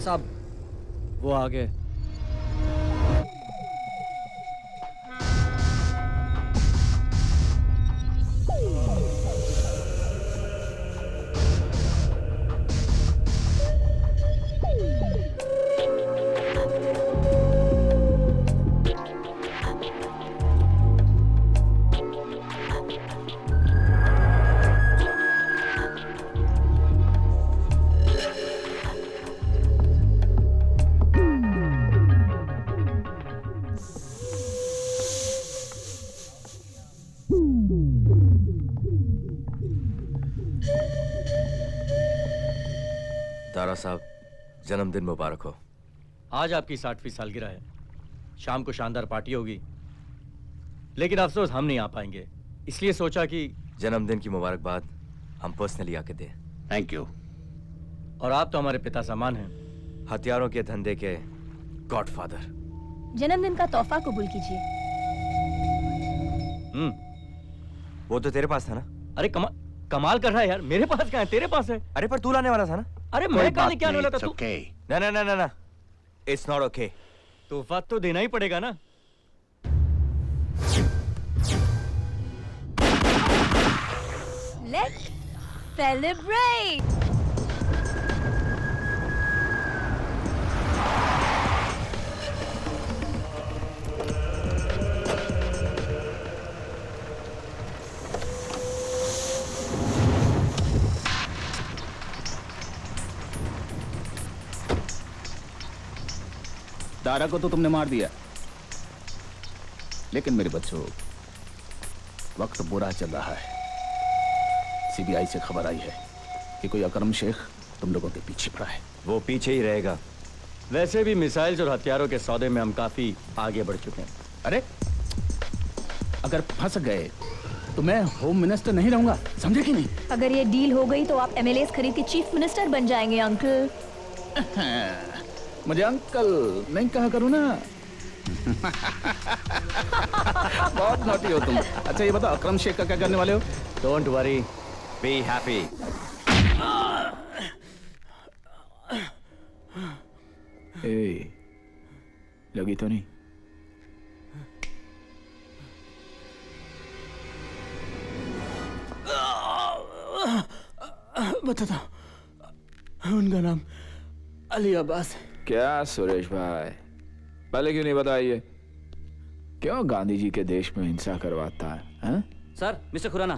साहब, वो आ गए। दारा साहब, जन्मदिन मुबारक हो। आज आपकी 60वीं सालगिरह है। शाम को शानदार पार्टी होगी, लेकिन अफसोस हम नहीं आ पाएंगे। इसलिए सोचा कि जन्मदिन की मुबारकबाद हम पर्सनली आके दें। Thank you. और आप तो हमारे पिता समान हैं। हथियारों के धंधे के गॉडफादर। जन्मदिन का तोहफा कबूल कीजिए। वो तो तेरे पास था ना? अरे कमाल कर रहा है यार, मेरे पास कहाँ है, तेरे पास है। अरे पर तू लाने वाला था ना? अरे मैं कहाँ लेके आने वाला था? तू ना ना ना ना ना, इट्स नॉट ओके। तोहफा तो देना ही पड़ेगा ना। Let's celebrate! दारा को तो तुमने मार दिया, लेकिन मेरे बच्चों, वक्त बुरा चल रहा है। सीबीआई से खबर आई है कि कोई अकरम शेख तुम लोगों के पीछे पड़ा है। वो पीछे ही रहेगा। वैसे भी मिसाइल्स और हथियारों के सौदे में हम काफी आगे बढ़ चुके हैं। अरे अगर फंस गए तो मैं होम मिनिस्टर नहीं रहूंगा, समझे कि नहीं? अगर ये डील हो गई तो आप एमएलएस खरीद के चीफ मिनिस्टर बन जाएंगे अंकल। मुझे अंकल नहीं कहा करो ना। बहुत नॉटी हो तुम। अच्छा ये बताओ, अकरम शेख का क्या करने वाले हो? Don't worry, be happy. ए, लगी तो नहीं? बताता, उनका नाम अली अब्बास। क्या सुरेश भाई, पहले क्यों नहीं बताइए? क्यों गांधी जी के देश में हिंसा करवाता है, हैं? Sir, mister Khurana.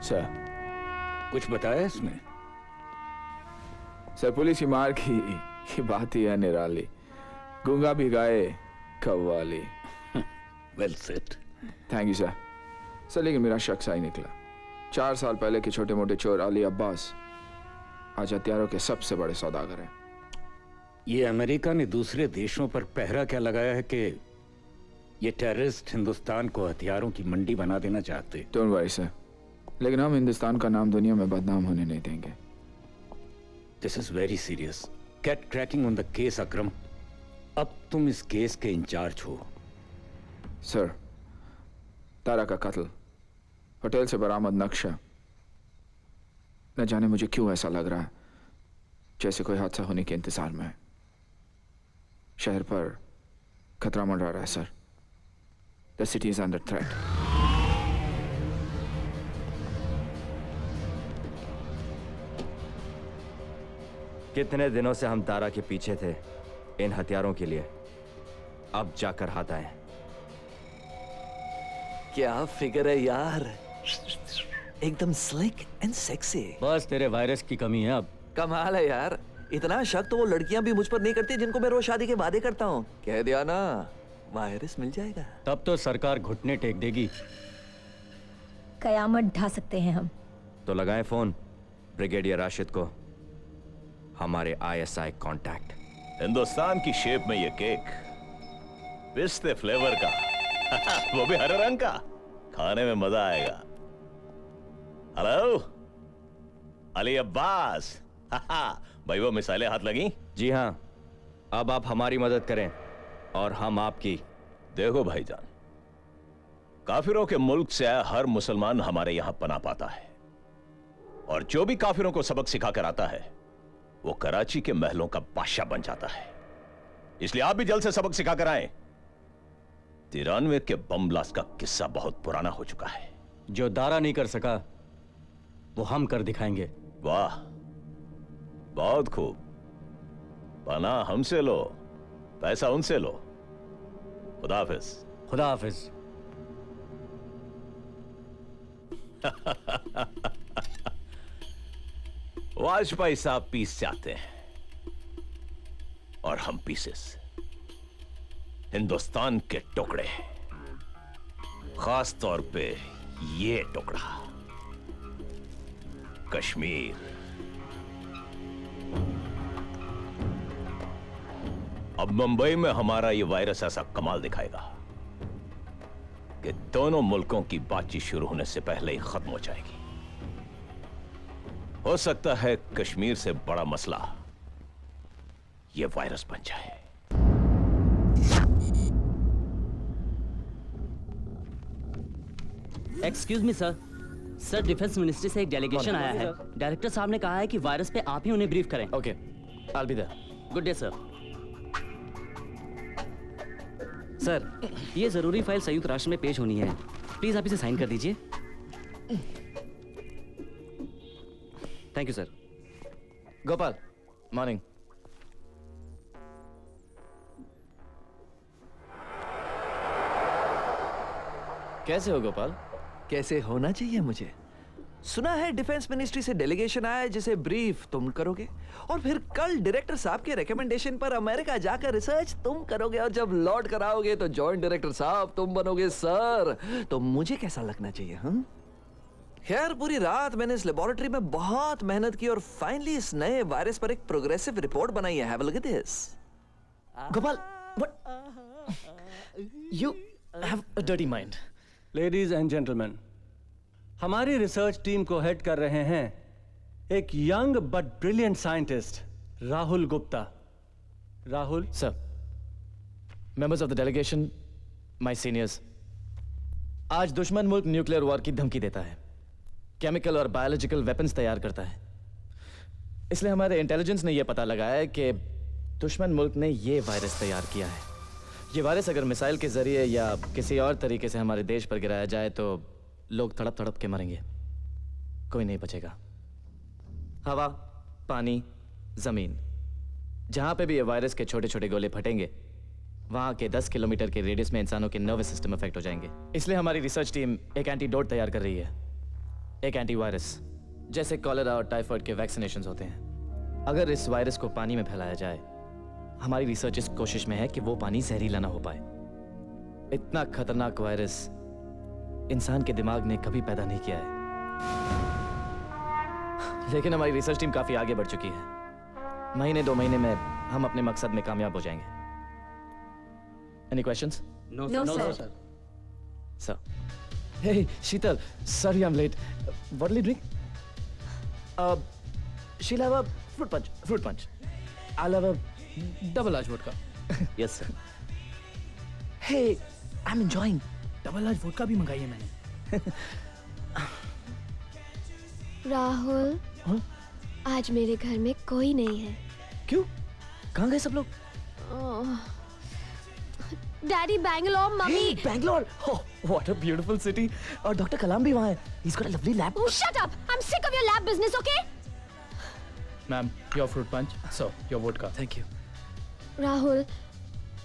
सर, कुछ बताया इसने? सर, पुलिस की मार की बात ही है निराली। गूंगा भी गाए qawwali. Well said. Thank you sir. Sir लेकिन मेरा शक सही निकला। 4 साल पहले के छोटे मोटे चोर अली अब्बास आज हथियारों के सबसे बड़े सौदागर हैं। ये अमेरिका ने दूसरे देशों पर पहरा क्या लगाया है कि ये टेररिस्ट हिंदुस्तान को हथियारों की मंडी बना देना चाहते? डोंट वरी सर, लेकिन हम हिंदुस्तान का नाम दुनिया में बदनाम होने नहीं देंगे। This is very serious. Get cracking on the case Akram. अब तुम इस केस के इंचार्ज हो। सर, तारा का कत्ल, होटल से बरामद नक्शा, न जाने मुझे क्यों ऐसा लग रहा है जैसे कोई हादसा होने के इंतजार में है। शहर पर खतरा मंडरा रहा है sir. The city is under threat. कितने दिनों से हम तारा के पीछे थे इन हथियारों के लिए, अब जाकर हाथ आए। क्या फिगर है यार, एकदम स्लिक एंड सेक्सी। बस तेरे वायरस की कमी है अब। कमाल है यार, इतना शक तो वो लड़कियां भी मुझ पर नहीं करती जिनको मैं रोज शादी के वादे करता हूँ। कह दिया ना, वायरस मिल जाएगा। तब तो सरकार घुटने टेक देगी। कयामत ढा सकते हैं हम। तो लगाएं फोन ब्रिगेडियर राशिद को, हमारे आईएसआई कांटेक्ट। हिंदुस्तान की शेप में ये केक, पिस्ते फ्लेवर का, वो भी हरे रंग का, खाने में मजा आएगा। हेलो अली अब्बास। भाई वो मिसाइलें हाथ लगी? जी हाँ, अब आप हमारी मदद करें और हम आपकी। देखो भाईजान, काफिरों के मुल्क से आया हर मुसलमान हमारे यहां पनाह पाता है, और जो भी काफिरों को सबक सिखा कर आता है वो कराची के महलों का बादशाह बन जाता है। इसलिए आप भी जल्द से सबक सिखा कर आए। 93 के बम ब्लास्ट का किस्सा बहुत पुराना हो चुका है। जो दारा नहीं कर सका वो हम कर दिखाएंगे। वाह, बहुत खूब। पना हमसे लो, पैसा उनसे लो। खुदा हाफिज। खुदा हाफिज। वाजपेयी साहब पीस जाते हैं और हम पीसेस, हिंदुस्तान के टुकड़े, खास तौर पे ये टुकड़ा कश्मीर। अब मुंबई में हमारा ये वायरस ऐसा कमाल दिखाएगा कि दोनों मुल्कों की बातचीत शुरू होने से पहले ही खत्म हो जाएगी। हो सकता है कश्मीर से बड़ा मसला ये वायरस बन जाए। Excuse me sir. Sir, defence ministry से एक डेलीगेशन आया है। डायरेक्टर साहब ने कहा है कि वायरस पे आप ही उन्हें ब्रीफ करें। Okay, I will be there. Good day sir. Sir, ये जरूरी फाइल संयुक्त राष्ट्र में पेश होनी है। प्लीज आप इसे साइन कर दीजिए। Thank you sir. Gopal, morning. कैसे हो गोपाल? कैसे होना चाहिए मुझे? सुना है डिफेंस मिनिस्ट्री से डेलीगेशन आया है जिसे ब्रीफ तुम करोगे, और फिर कल डायरेक्टर साहब के रिकमेंडेशन पर अमेरिका जाकर रिसर्च तुम करोगे, और जब लौट कर आओगे तो जॉइंट डायरेक्टर साहब तुम बनोगे सर। तो मुझे कैसा लगना चाहिए? हम खैर, पूरी रात मैंने इस लेबोरेटरी में बहुत मेहनत की और फाइनली इस नए वायरस पर एक प्रोग्रेसिव रिपोर्ट बनाई है। Have a look at this. Gopal, what? You have a dirty mind. Ladies and gentleman, हमारी रिसर्च टीम को हेड कर रहे हैं एक young but brilliant scientist Rahul Gupta. Rahul Sir, members of the delegation, my seniors, आज दुश्मन मुल्क न्यूक्लियर वॉर की धमकी देता है, केमिकल और बायोलॉजिकल वेपन्स तैयार करता है। इसलिए हमारे इंटेलिजेंस ने यह पता लगाया है कि दुश्मन मुल्क ने यह वायरस तैयार किया है। यह वायरस अगर मिसाइल के जरिए या किसी और तरीके से हमारे देश पर गिराया जाए तो लोग तड़प तड़प के मरेंगे, कोई नहीं बचेगा। हवा, पानी, जमीन, जहां पे भी ये वायरस के छोटे छोटे गोले फटेंगे वहां के 10 किलोमीटर के रेडियस में इंसानों के नर्वस सिस्टम अफेक्ट हो जाएंगे। इसलिए हमारी रिसर्च टीम एक एंटीडोट तैयार कर रही है, एक एंटीवायरस, जैसे कॉलेरा और टाइफाइड के वैक्सीनेशंस होते हैं। अगर इस वायरस को पानी में फैलाया जाए, हमारी रिसर्च इस कोशिश में है कि वो पानी जहरीला ना हो पाए। इतना खतरनाक वायरस इंसान के दिमाग ने कभी पैदा नहीं किया है, लेकिन हमारी रिसर्च टीम काफी आगे बढ़ चुकी है। महीने 2 महीने में हम अपने मकसद में कामयाब हो जाएंगे। Any questions? No sir. Sir, hey Sheetal, sorry I'm late. What'll you drink? She'll have a fruit punch. I'll have a double large vodka. Yes sir. Hey, I'm enjoying. Double large vodka भी मंगाई है मैंने। राहुल, आज मेरे घर में कोई नहीं है। क्यों? कहाँ गए सब लोग? Daddy Bangalore, mummy. Hey, Bangalore! Oh, what a beautiful city. और डॉक्टर कलाम भी वहाँ है। He's got a lovely lab. Oh, shut up! I'm sick of your lab business, okay? Ma'am, your fruit punch. So, your vodka. Thank you. Rahul,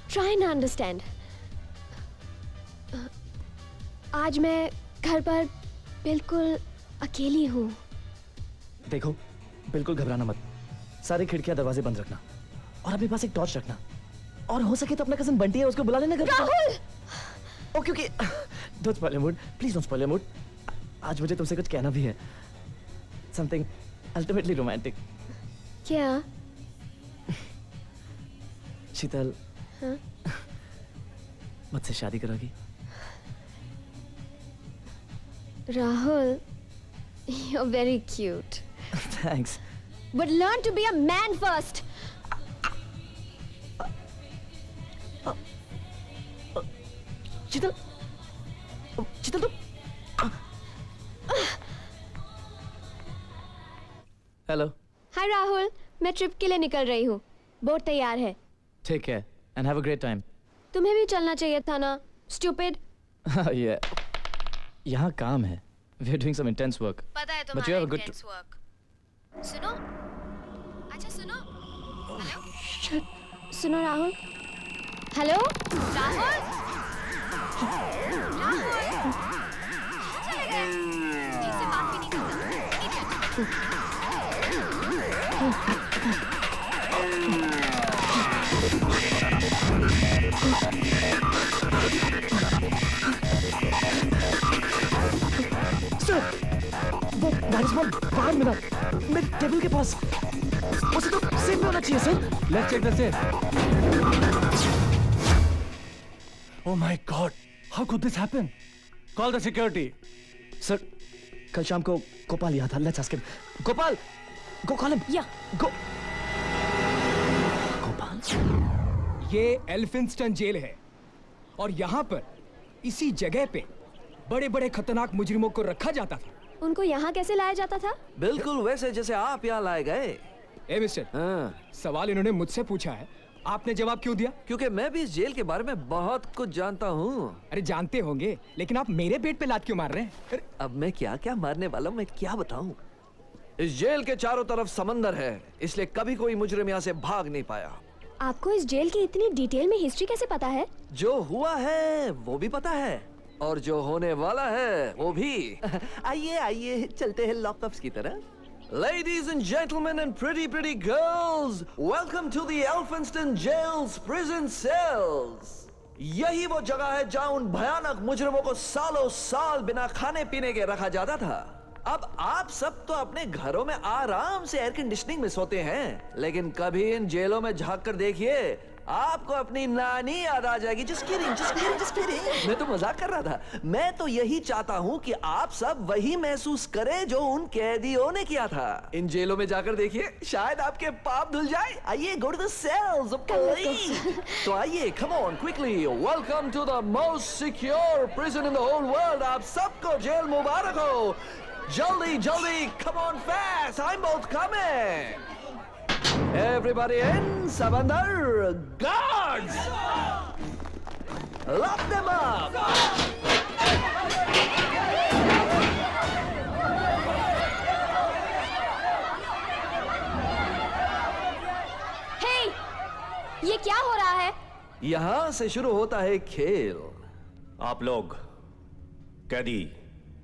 try and understand. आज मैं घर पर बिल्कुल अकेली हूँ। देखो, बिल्कुल घबराना मत। सारी खिड़कियां दरवाजे बंद रखना और अपने पास एक टॉर्च रखना, और हो सके तो अपना कजन बंटी है उसको बुला लेना घर। Rahul! Okay okay, don't spoil your mood, please don't spoil your mood. आज मुझे तुमसे कुछ कहना भी है, समथिंग अल्टीमेटली रोमांटिक। क्या? शीतल, हाँ? मुझसे शादी करोगी? Rahul, you're very cute. Thanks. But learn to be a man first. शीतल, शीतल तुम? Hello. Hi Rahul, मैं ट्रिप के लिए निकल रही हूँ। बोट तैयार है। Take care and have a great time. तुम्हें भी चलना चाहिए था ना, स्टूपिड। ये यहाँ काम है। We are doing some intense work. पता है But you have a good work. सुनो, अच्छा सुनो। हेलो, सुनो राहुल। हेलो राहुल, राहुल चले गए, ठीक से बात भी नहीं करता। सर, वो मैनेजमेंट बाहर मिला मेरे टेबल के पास। उसे तो सेफ में होना चाहिए sir. Let's check the safe. Oh my God! How could this happen? Call the security. Sir, कल शाम को गोपाल यहाँ था। Let's ask him. Gopal, go call him. या गो। गोपाल, ये एल्फिंस्टन जेल है और यहाँ पर इसी जगह पे बड़े बड़े खतरनाक मुजरिमों को रखा जाता था। उनको यहाँ कैसे लाया जाता था? बिल्कुल वैसे जैसे आप यहाँ लाए गए। ए मिस्टर, हाँ, सवाल इन्होंने मुझसे पूछा है, आपने जवाब क्यों दिया? क्योंकि मैं भी इस जेल के बारे में बहुत कुछ जानता हूँ। अरे जानते होंगे, लेकिन आप मेरे पेट पे लात क्यों मार रहे हैं? अरे अब मैं क्या क्या मारने वाला हूँ, मैं क्या बताऊँ? इस जेल के चारों तरफ समंदर है, इसलिए कभी कोई मुजरिम यहाँ से भाग नहीं पाया। आपको इस जेल की इतनी डिटेल में हिस्ट्री कैसे पता है? जो हुआ है वो भी पता है और जो होने वाला है वो भी। आइए आइए चलते हैं लॉकअप्स की तरफ। Ladies and gentlemen and pretty girls, welcome to the Elphinstone Jail's prison cells. यही वो जगह है जहां उन भयानक मुजरिमों को सालों साल बिना खाने पीने के रखा जाता था। अब आप सब तो अपने घरों में आराम से एयर कंडीशनिंग में सोते हैं, लेकिन कभी इन जेलों में झांक कर देखिए, आपको अपनी नानी याद आ जाएगी। Just kidding. मैं तो मजाक कर रहा था। मैं तो यही चाहता हूँ कि आप सब वही महसूस करें जो उन कैदियों ने किया था। इन जेलों में जाकर देखिए, शायद आपके पाप धुल जाए। आइए, go to the cells, please. तो आइए, come on, quickly. Welcome to the most secure prison in the whole world. आप सबको जेल मुबारक हो। जल्दी, come on fast. I'm both coming. Everybody in, Savandar, guards! Lock them up! हे, ये क्या हो रहा है? यहाँ से शुरू होता है खेल। आप लोग कैदी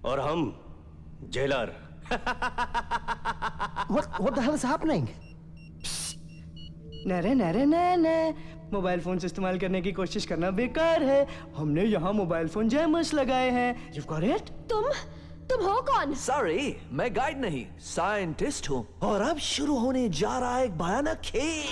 और हम jailer. what the hell is happening? न मोबाइल फोन से इस्तेमाल करने की कोशिश करना बेकार है। हमने यहाँ मोबाइल फोन जैमर्स लगाए हैं। You've got it? तुम हो कौन? सॉरी, मैं गाइड नहीं, साइंटिस्ट हूँ। और अब शुरू होने जा रहा है एक भयानक खेल।